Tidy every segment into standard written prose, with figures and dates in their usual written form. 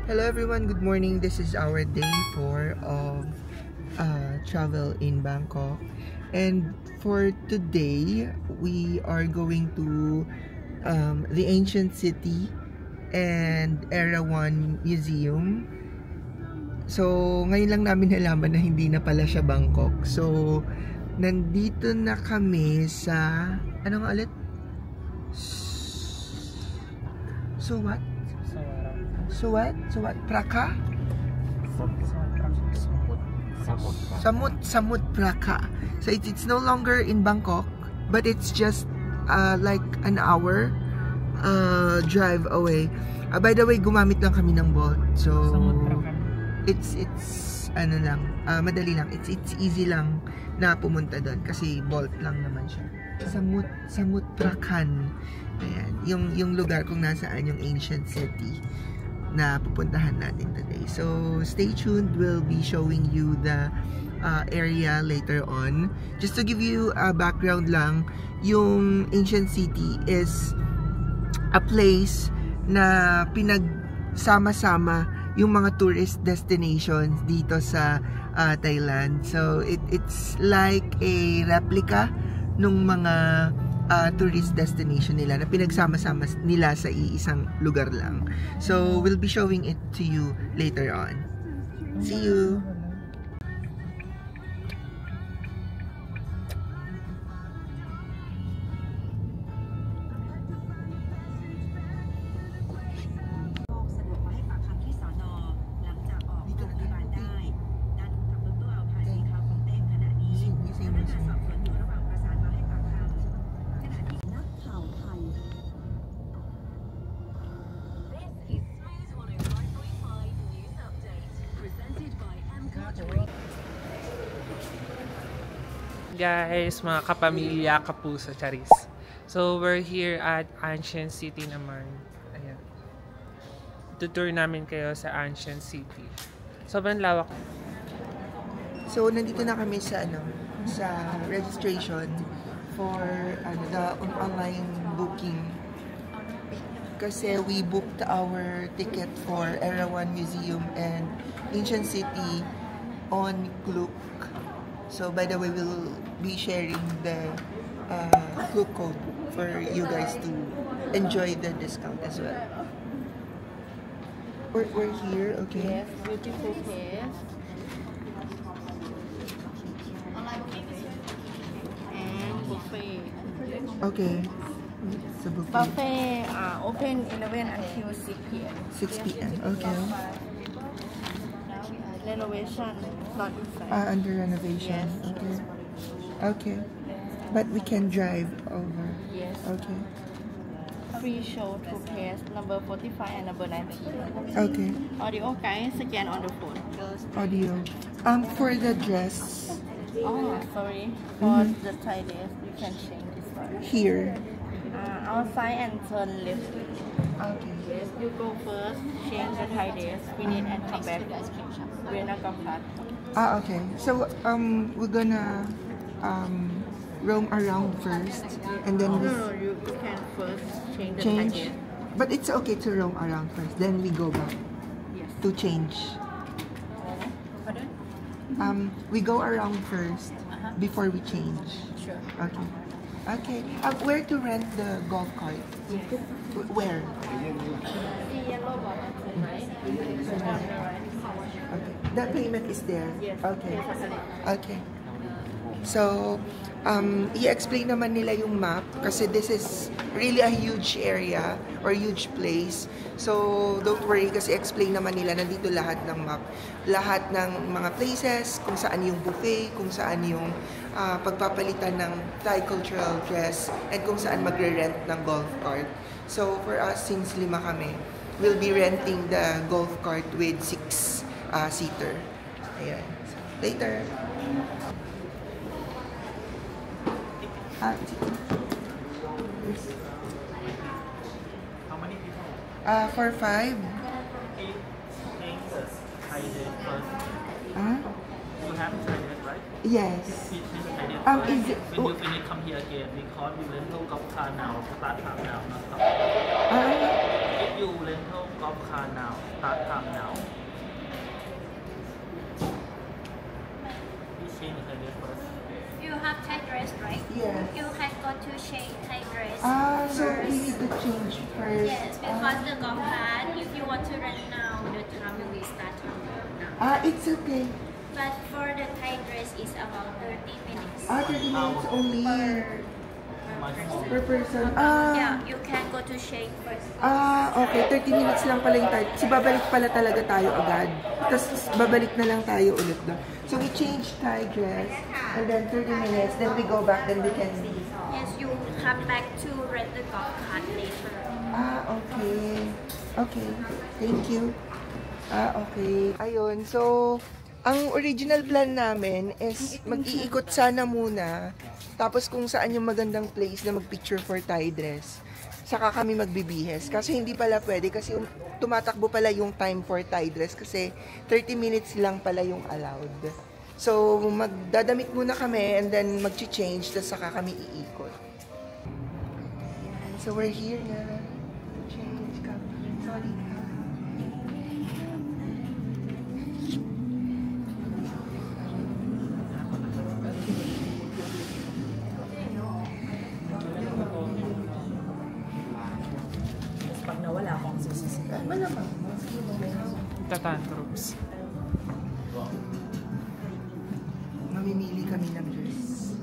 Hello everyone, good morning. This is our day 4 of travel in Bangkok. And for today, we are going to the ancient city and Erawan Museum. So, ngayon lang namin nalaman na hindi na pala siya Bangkok. So, nandito na kami sa, ano nga ulit? So what? So what? Praka? Samut Praka. So it's no longer in Bangkok, but it's just like an hour drive away. By the way, gumamit lang kami ng Bolt. So it's ano lang, madali lang. It's easy lang na pumunta doon kasi Bolt lang naman siya. Samut Prakan. Ayan, yung lugar kung nasaan yung ancient city na pupuntahan natin today. So, stay tuned. We'll be showing you the area later on. Just to give you a background lang, yung ancient city is a place na pinagsama-sama yung mga tourist destinations dito sa Thailand. So, it's like a replica nung mga tourist destination nila na pinagsama-sama nila sa iisang lugar lang. So, we'll be showing it to you later on. See you! Guys, mga kapamilya, kapuso, charis. So, we're here at Ancient City naman. Ayan. Tutour namin kayo sa Ancient City. Sobrang lawak. So, nandito na kami sa sa registration for the online booking. Kasi we booked our ticket for Erawan Museum and Ancient City on Klook. So, by the way, we'll be sharing the Klook code for you guys to enjoy the discount as well. We're here, okay? Yes, beautiful place. And buffet. Okay. So, Buffet open 11 until 6 p.m. 6 p.m. Okay. Renovation not inside. Under renovation. Yes. Okay. Okay. But we can drive over. Yes. Okay. Free show to place number 45 and number 19. Okay. Audio guys, scan on the phone. Audio. For the dress Oh, sorry. For the Thai dress, you can change this one. here. Outside and turn left. Okay. Yes, you go first, change the Thai dress, finish and come back. We're not gonna cut. Okay. So we're gonna roam around first and then we No, you can first change the change. Thai dress. But it's okay to roam around first. Then we go back Yes. to change. Pardon? We go around first before we change. Sure. Okay. Okay. Where to rent the golf cart? Yes. Where? The yellow bottom, right? Okay. The payment is there. Yes. Okay. Yes. Okay. So, i-explain naman nila yung map kasi this is really a huge area or huge place. So, don't worry kasi explain naman nila nandito lahat ng map. Lahat ng mga places, kung saan yung buffet, kung saan yung pagpapalitan ng Thai cultural dress, and kung saan magre-rent ng golf cart. So, for us, since 5 kami, we'll be renting the golf cart with 6-seater. Ayan. So, later. How many people? For 5. 8 changes. I did first. You have tried it, right? Yes. Please try it Is it, When you finish, come here again because we will go golf car now. Start time now, not stop. you rental golf car now, start time now. You change the tire first. You have Thai dress, right? Yes. You can go to change Thai dress So we first. need to change first. Yes, because the golf cart, if you want to rent now, the time will start now. It's okay. But for the Thai dress, is about 30 minutes 30 minutes only per person. Yeah, you can go to shake first. Okay. 30 minutes lang pala yung time. Kasi babalik pala talaga tayo agad. Tapos babalik na lang tayo ulit doon. So we change Thai dress and then 30 minutes, then we go back, then we can... Yes, you come back to rent the golf cart later. Okay. Okay. Thank you. Okay. Ayun. So, ang original plan namin is mag-iikot sana muna. Tapos kung saan yung magandang place na mag-picture for Thai dress. Saka kami magbibihes. Kasi hindi pala pwede kasi tumatakbo pala yung time for Thai dress kasi 30 minutes lang pala yung allowed. So, magdadamit muna kami and then mag-change tapos saka kami iikot. So, we're here na. Change ka. Sorry ka. Pag nawala akong sisisikan. Malamang. Tatantrums. Mamimili kami ng dress.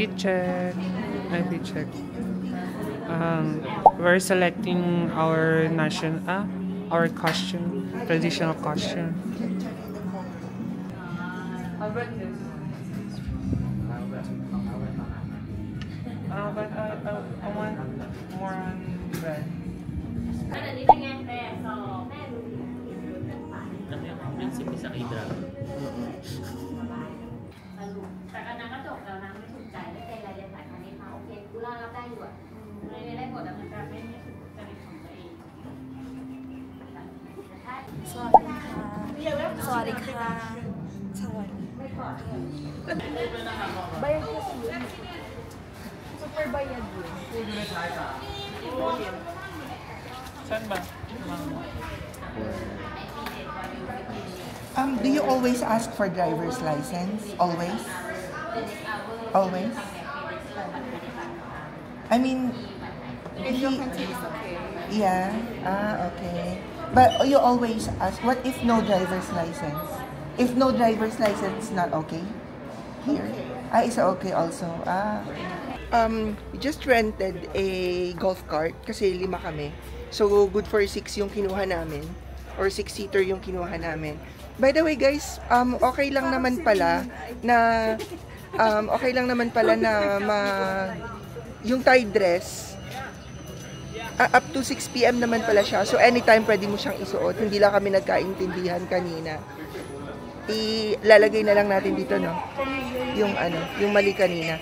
Fit check. Fit check. We're selecting our our costume, traditional costume. How about this? But I want more on red. Yung si Pisa kay Drag. แต่อันนั้นก็จบแล้วนะไม่ถูกใจไม่เป็นไรเรียนสายคณิตมาโอเคกูรับได้อยู่อะเลยได้หมดแต่มันแบบไม่ถูกจริตของตัวเอง สวัสดีค่ะ สวัสดีค่ะ สวัสดีbayad kasi yun. Super bayad yun. Saan ba? Do you always ask for driver's license? Always? Always? I mean, yeah. Okay. But you always ask, what if no driver's license? If no driver's license, not okay? Here? It's okay also. We just rented a golf cart kasi 5 kami. So, good for 6 yung kinuha namin. Or 6-seater yung kinuha namin. By the way guys, okay lang naman pala na yung Thai dress up to 6 PM naman pala siya. So anytime pwede mo siyang isuot. Hindi lang kami nagkaintindihan kanina. Ilalagay na lang natin dito, no? Yung mali kanina.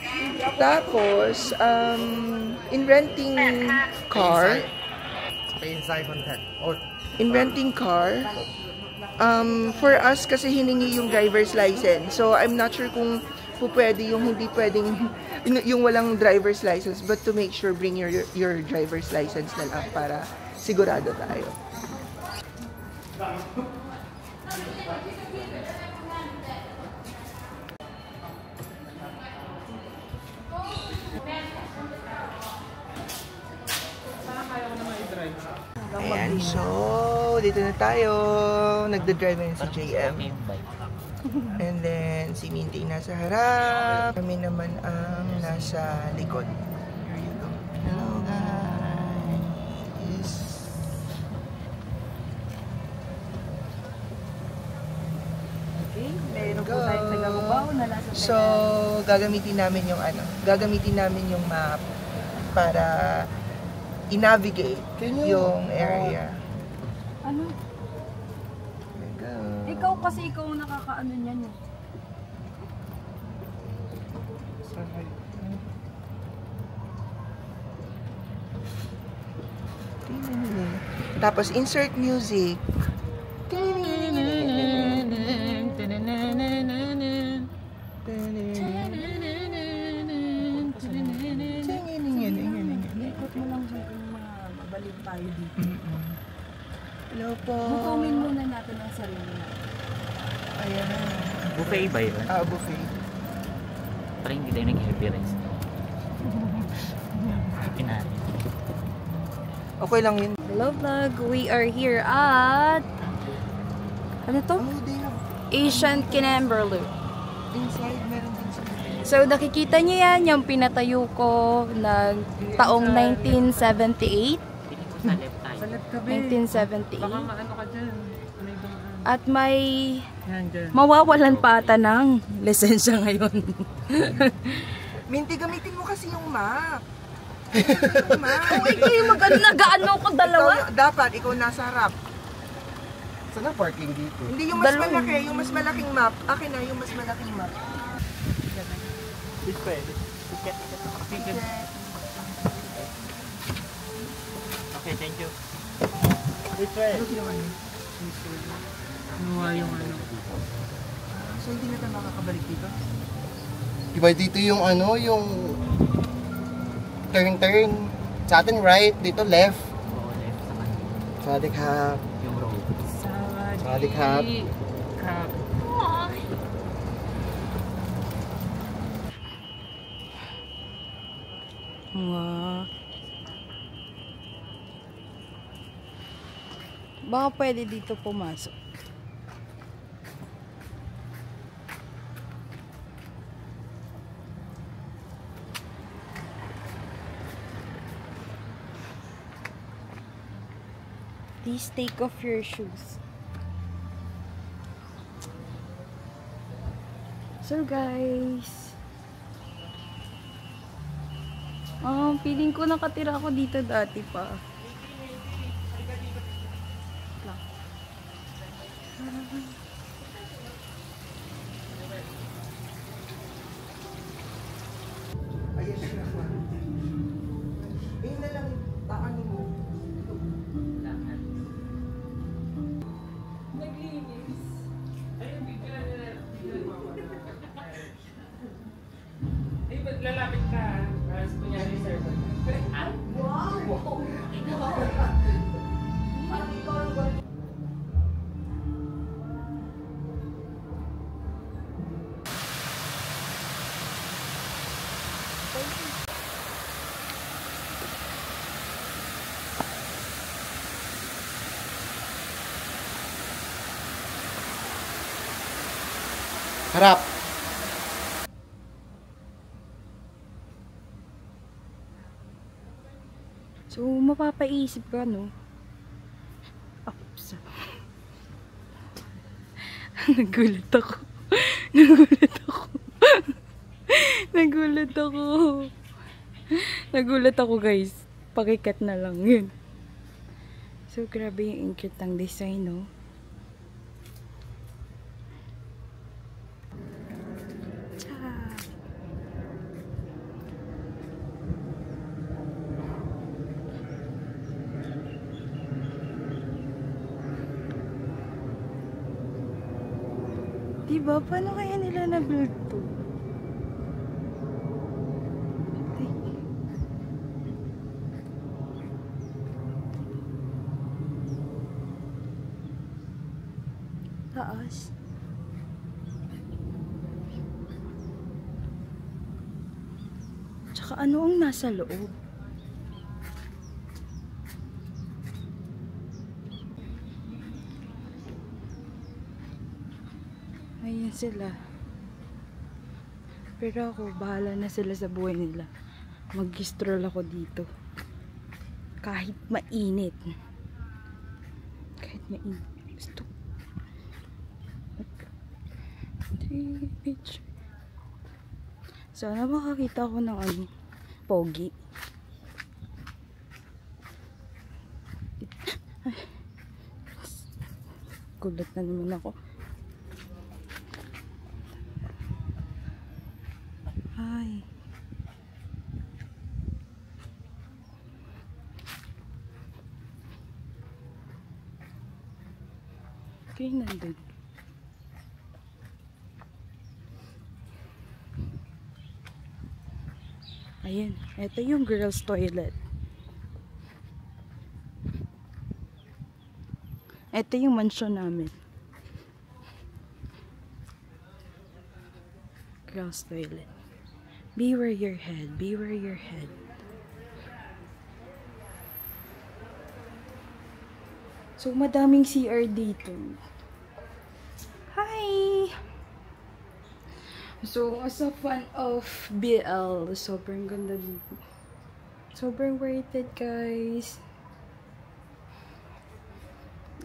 Tapos in renting car, for us kasi hiningi yung driver's license. So I'm not sure kung pwede yung hindi pwedeng yung walang driver's license, but to make sure bring your driver's license na lang para sigurado tayo. Ayan, so dito na tayo. Nagda-drive na si JM. And then si Minty nasa harap. Kami naman ang nasa likod. Here you go. Hello guys. Okay, meron po tayong nagagubaw na nasa So, gagamitin namin yung map para i-navigate yung area. Ano? There you go. Ikaw kasi ikaw ang nakakaano niyan eh. Tapos insert music. Ikot mo lang dyan kung mabalik tayo dito. Hello po. Bukumin muna natin ang sarili natin. Ayan. Buffet ba yun? Buffet. Parang hindi tayo nag-heavy rice. Pinahin. Okay lang yun. Hello vlog, we are here at ano to? Oh, they have Asian Kinamberlu. inside, meron din sa So nakikita niyo yan, yung pinatayo ko ng taong 1978. Piling ko sa left tayo. Sa left ka, be. 1978. Baka maano ka dyan. May dumaan. At may Yan, dyan. mawawalan pa ata ng lisensya ngayon. Minty, gamitin mo kasi yung map. Ikaw yung nag-ano ko dalawa? Dapat, ikaw nasa harap. Saan ang parking dito? Hindi yung mas Dalawa. malaki, yung mas malaking map. Akin na yung mas malaking map. Which way? Ticket. Ticket. Okay, thank you. Which way? Ano ginawa niyo? Kinuha yung ano. So hindi na tayo makakabalik dito? Diba dito yung ano, yung turn. Sa atin right, dito left. Oo, left sa kanan. Sadik ha. Yung road. Sadik ha. Kap. Wow. Baka pwede dito pumasok. Please take off your shoes. So guys, feeling ko nakatira ako dito dati pa. Ayan siya. Ayun na lang, taanin mo. Eh, ba't lalapit ka? As kunyari, sir. Harap. So, mapapaisip ka, no? Oops. Nagulat ako. Nagulat ako. Nagulat ako. Nagulat ako, guys. Pakikat na lang yun. So, grabe yung cute ng design, no? Diba? Paano kaya nila na-build to? Taas. Tsaka ano ang nasa loob? Ayan sila. Pero ako, bahala na sila sa buhay nila. Mag-stroll ako dito. Kahit mainit. Kahit mainit. Gusto. Take picture. Sana makakita ko ng ano, pogi. Gulat na naman ako. Ay. Okay, nandun. Ayan, ito yung girls' toilet. Ito yung mansion namin. Girls' toilet. Beware your head, beware your head. So, madaming CR dito. Hi! So, as a fan of BL, sobrang ganda dito. Sobrang worth it, guys.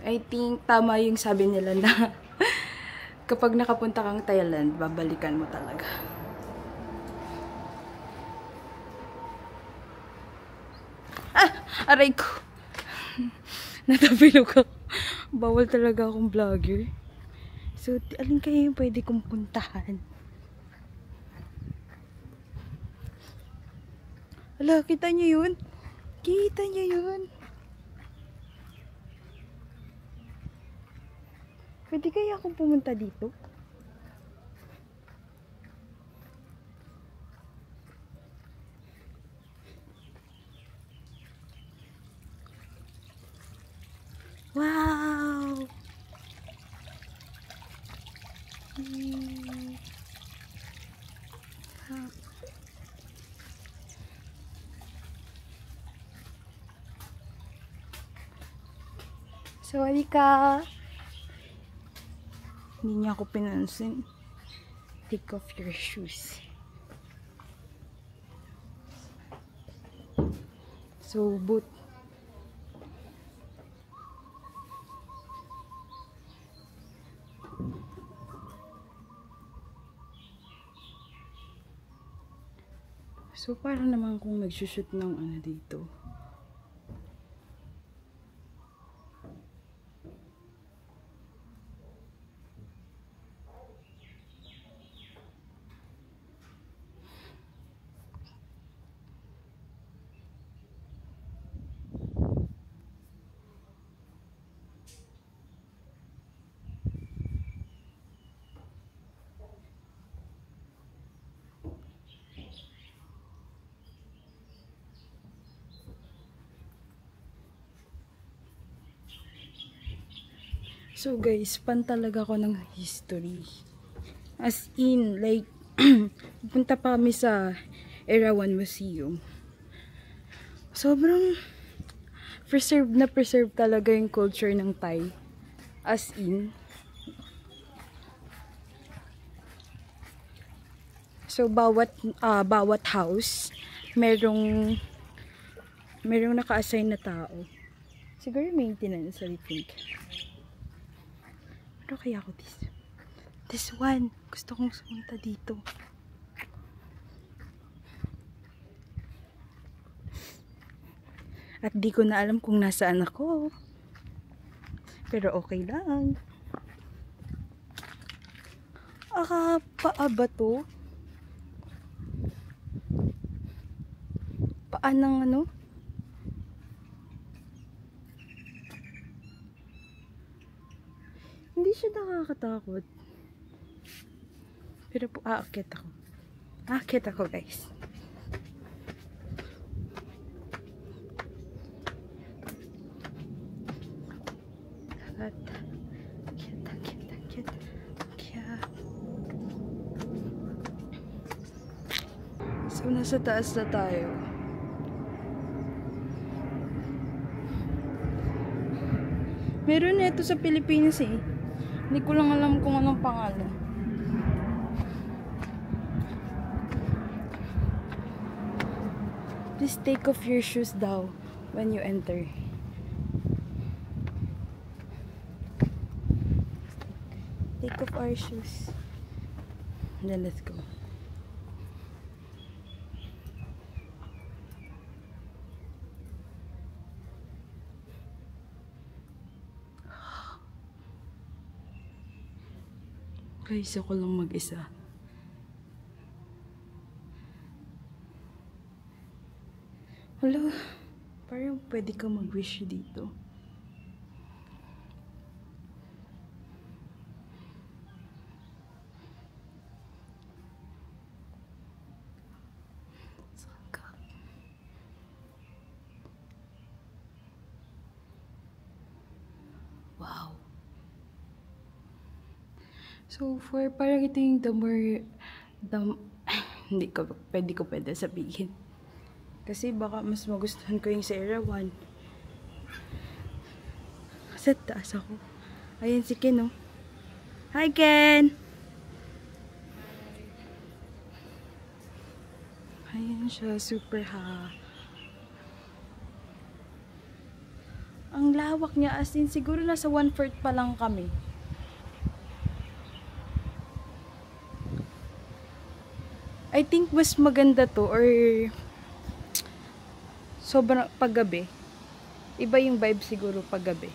I think tama yung sabi nila na kapag nakapunta kang Thailand, babalikan mo talaga. Ah! Aray ko! Natapilog ako. Bawal talaga akong vlogger. So, alin kayo yung pwede kong puntahan? Ala, kita niyo yun? Kita niyo yun? Pwede kaya akong pumunta dito? Wow! Sorry ka. Hindi niya ako pinansin. Take off your shoes. So, boot. So, parang naman kung nagsushoot ng ano dito. So guys, fan talaga ako ng history. As in, like, punta pa kami sa Erawan Museum. Sobrang preserve talaga yung culture ng Thai. As in. So, bawat house, merong naka-assign na tao. Siguro maintenance, I think. Ano kaya ako this one? Gusto kong sumunta dito. At di ko na alam kung nasaan ako. Pero okay lang. Paa ba to? Paa ng ano? Hindi siya nakakatakot. Pero po, aakyat ako. Aakyat ako, guys. Akyat. So, nasa taas na tayo. Meron na ito sa Pilipinas eh. Hindi ko lang alam kung anong pangalan. Please take off your shoes daw when you enter. Take off our shoes. And then let's go. Guys, ako lang mag-isa. Hala, parang pwede ka mag-wish dito. Wow. So, for parang ito yung hindi ko pwede sabihin. Kasi baka mas magustuhan ko yung sa Erawan. Sa taas ako. Ayan si Ken, oh. Hi, Ken! Ayan siya, super Ang lawak niya, as in, siguro nasa 1/4 pa lang kami. I think mas maganda to, or sobrang paggabi. Iba yung vibe siguro paggabi.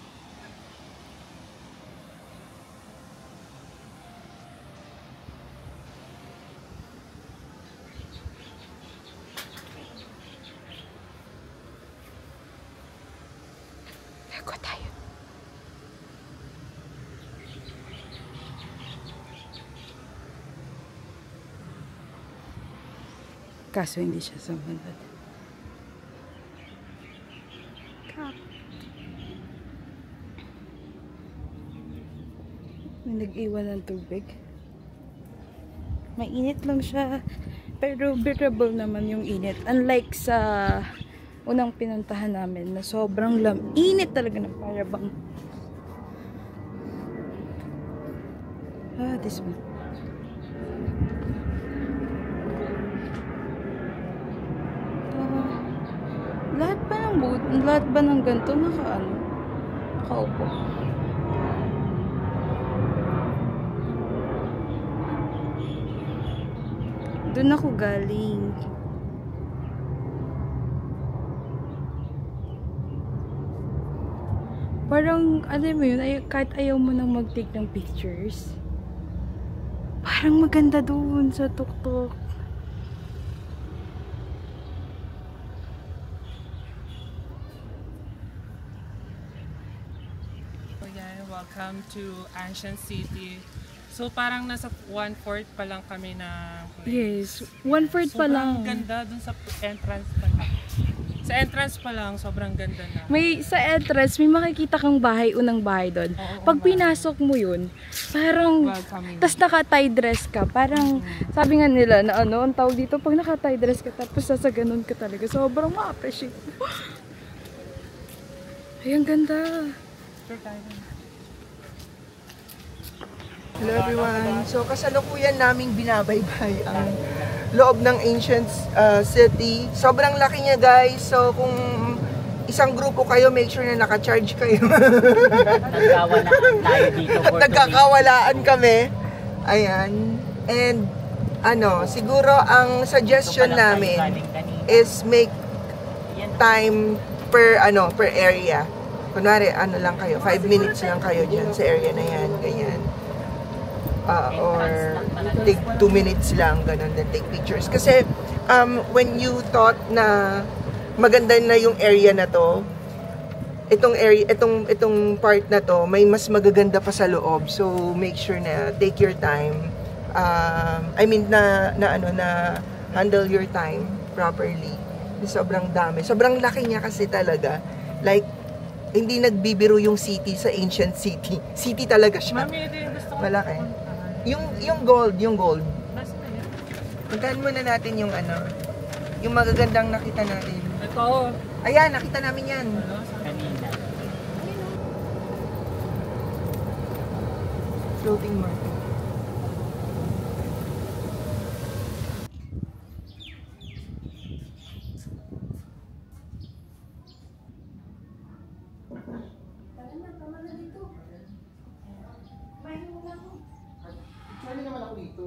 Lego tayo. Kaso hindi siya sumunod. May nag-iwan ng tubig. Mainit lang siya. Pero bearable naman yung init. Unlike sa unang pinuntahan namin na sobrang init talaga na para bang this one. Lahat ba ng ganito nakaupo. Doon ako galing. Parang, alam mo yun, kahit ayaw mo nang mag-take ng pictures, parang maganda doon sa tuktok. Welcome to Ancient City. So parang nasa 1/4 pa lang kami na place. Yes, 1/4 pa lang. Sobrang ganda dun sa entrance pa lang. Sa entrance pa lang, sobrang ganda na. Sa entrance, may makikita kang unang bahay doon. Pag pinasok mo yun, parang, tas naka-tie dress ka, parang, sabi nga nila na ang tawag dito, pag naka-tie dress ka, tapos sa ganun ka talaga, sobrang ma-appreciate mo. Ay, ang ganda. Hello everyone. So kasalukuyan naming binabaybay ang loob ng Ancient City. Sobrang laki niya, guys. So kung isang grupo kayo, make sure na naka-charge kayo. Nagkawalaan tayo dito. At nagkakawalaan kami. Ayan. And siguro ang suggestion namin is make time per area. Kunwari, lang kayo, 5 minutes lang kayo dyan sa area na yan, ganyan. Or take 2 minutes lang, ganun, then take pictures. Kasi, when you thought na maganda na yung area na to, itong part na to, may mas magaganda pa sa loob. So, make sure na take your time. Na handle your time properly. Sobrang dami. Sobrang laki niya kasi talaga. Like, hindi nagbibiro yung city sa Ancient City. City talaga siya. Mami, ito yung gusto ko. Malaki. Yung gold. Puntahan muna natin yung yung magagandang nakita natin. Ito. Ayan, nakita namin yan. Kanina. Floating market.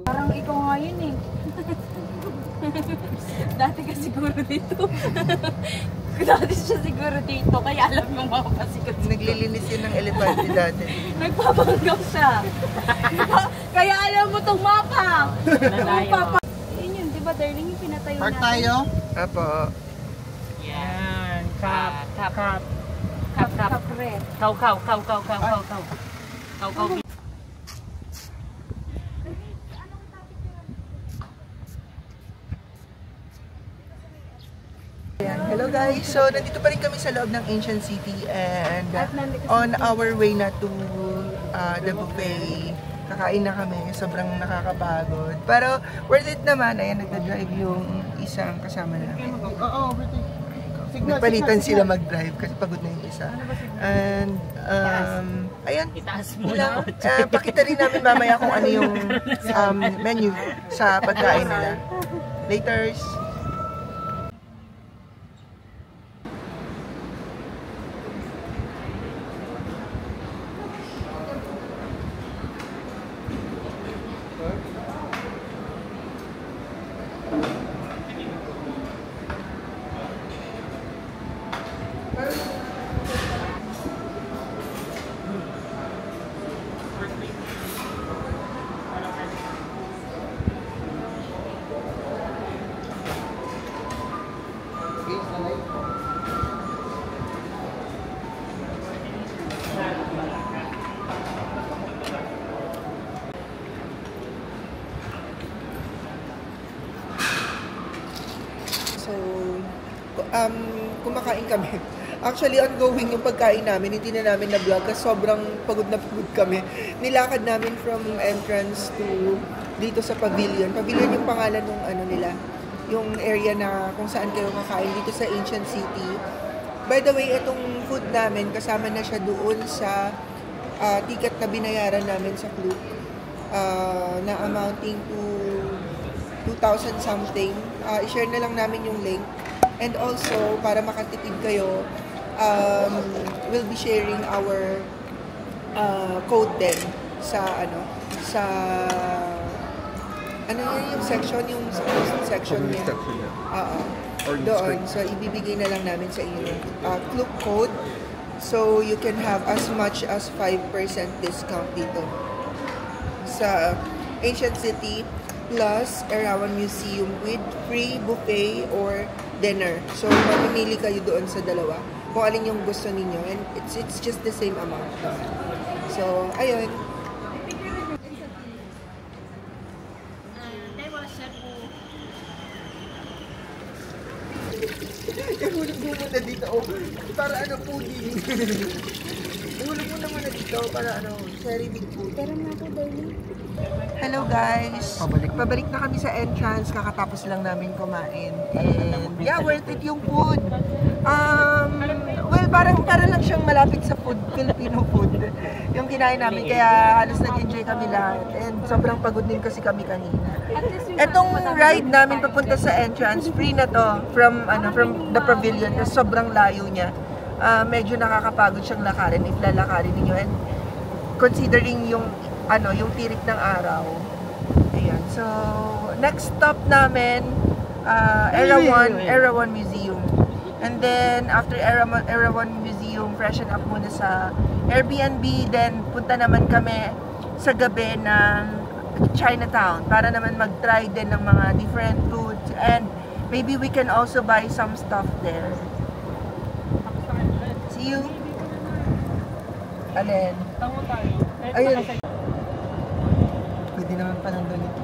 Parang ikaw nga yun eh. Dati ka siguro dito. Dati siya siguro dito, kaya alam yung mga pasikot. Naglilinis yun ng elepante dati. Nagpapanggaw siya. Kaya alam mo itong mapa. Yun yun, di ba darling, yung pinatayo Park natin? tayo. Apo. Yan. Cup. Cup. Kapret. Kau. Hello guys! So, nandito pa rin kami sa loob ng Ancient City and on our way na to the buffet. Kakain na kami. Sobrang nakakapagod. Pero worth it naman. Ayan, nagda-drive yung isang kasama namin. Oo, Nagpalitan sila mag-drive kasi pagod na yung isa. And, ayun. Lang, pakita rin namin mamaya kung ano yung menu sa pagkain nila. Laters! So, kumakain kami. Actually, ongoing yung pagkain namin. Hindi na namin na-vlog kasi sobrang pagod na pagod kami. Nilakad namin from entrance to dito sa pavilion. Pavilion yung pangalan ng ano nila. Yung area na kung saan kayo kakain dito sa Ancient City. By the way, itong food namin, kasama na siya doon sa ticket na binayaran namin sa Klook. Na amounting to 2,000 something. I-share na lang namin yung link. And also, para makatipid kayo, we'll be sharing our code din sa yung section, yung section niya. Doon. So, ibibigay na lang namin sa inyo Klook code. So, you can have as much as 5% discount dito sa Ancient City plus Erawan Museum with free buffet or dinner. So, mamimili kayo doon sa dalawa kung alin yung gusto ninyo. And it's just the same amount. So, ayun. Ihulog mo muna dito. Oh, para ano, pudding. Ihulog mo naman na dito para ano, cherry with food. Pero na ako, darling. Hello guys! Pabalik na kami sa entrance, kakatapos lang namin kumain. And yeah, worth it yung food. Well, para lang siyang malapit sa food, Filipino food. Yung kinain namin, kaya halos nag-enjoy kami lahat. And sobrang pagod din kasi kami kanina. Etong ride namin papunta sa entrance, free na to from the pavilion, kasi sobrang layo niya. Medyo nakakapagod siyang lakarin if lalakarin niyo. And considering yung tirik ng araw. Ayan. So, next stop namin, Erawan Museum. And then, after Erawan Museum, freshen up muna sa Airbnb. Then, punta naman kami sa gabi ng Chinatown para naman mag-try din ng mga different foods. And maybe we can also buy some stuff there. See you! Alin? Tango tayo. Ayun. Pwede naman palang ganito.